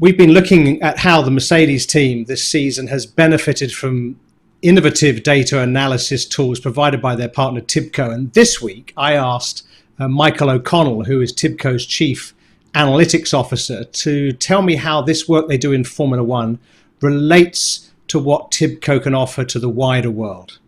We've been looking at how the Mercedes team this season has benefited from innovative data analysis tools provided by their partner TIBCO. And this week, I asked Michael O'Connell, who is TIBCO's Chief Analytics Officer, to tell me how this work they do in Formula One relates to what TIBCO can offer to the wider world.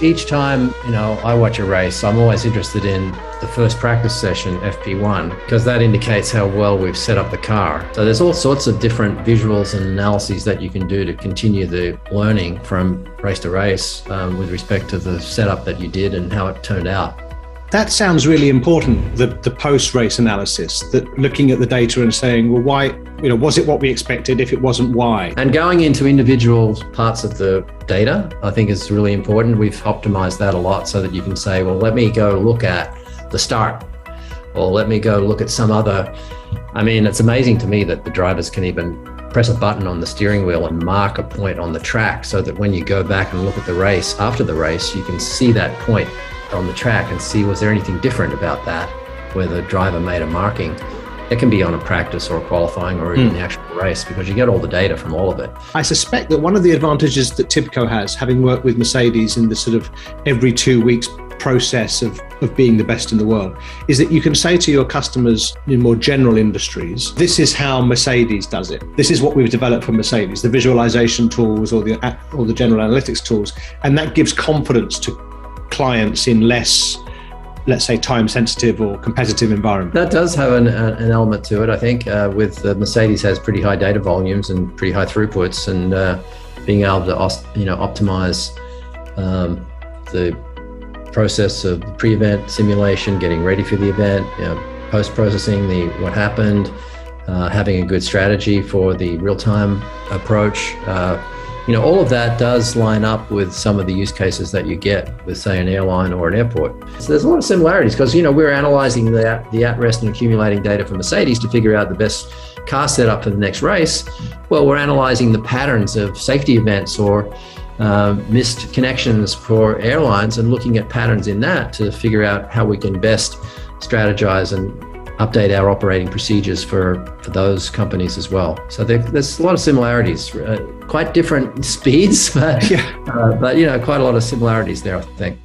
Each time, I watch a race, I'm always interested in the first practice session, FP1, because that indicates how well we've set up the car. So there's all sorts of different visuals and analyses that you can do to continue the learning from race to race with respect to the setup that you did and how it turned out. That sounds really important, the post-race analysis, that looking at the data and saying, well, why, was it what we expected? If it wasn't, why? And going into individual parts of the data, I think is really important. We've optimized that a lot so that you can say, well, let me go look at the start, or let me go look at some other. It's amazing to me that the drivers can even press a button on the steering wheel and mark a point on the track so that when you go back and look at the race, after the race, you can see that point on the track and see, was there anything different about that where the driver made a marking. It can be on a practice or a qualifying or even the actual race, because you get all the data from all of it. I suspect that one of the advantages that TIBCO has, having worked with Mercedes in the sort of every 2 weeks process of being the best in the world, is that you can say to your customers in more general industries, this is how Mercedes does it. This is what we've developed for Mercedes, the visualization tools or the general analytics tools. And that gives confidence to clients in less, let's say, time-sensitive or competitive environment. That does have an element to it, I think. With Mercedes has pretty high data volumes and pretty high throughputs, and being able to optimize the process of the pre-event simulation, getting ready for the event, post-processing what happened, having a good strategy for the real-time approach. All of that does line up with some of the use cases that you get with, say, an airline or an airport. So there's a lot of similarities, because, we're analyzing the at-rest and accumulating data for Mercedes to figure out the best car setup for the next race. Well, we're analyzing the patterns of safety events or missed connections for airlines and looking at patterns in that to figure out how we can best strategize and update our operating procedures for those companies as well. So there's a lot of similarities, quite different speeds, but quite a lot of similarities there, I think.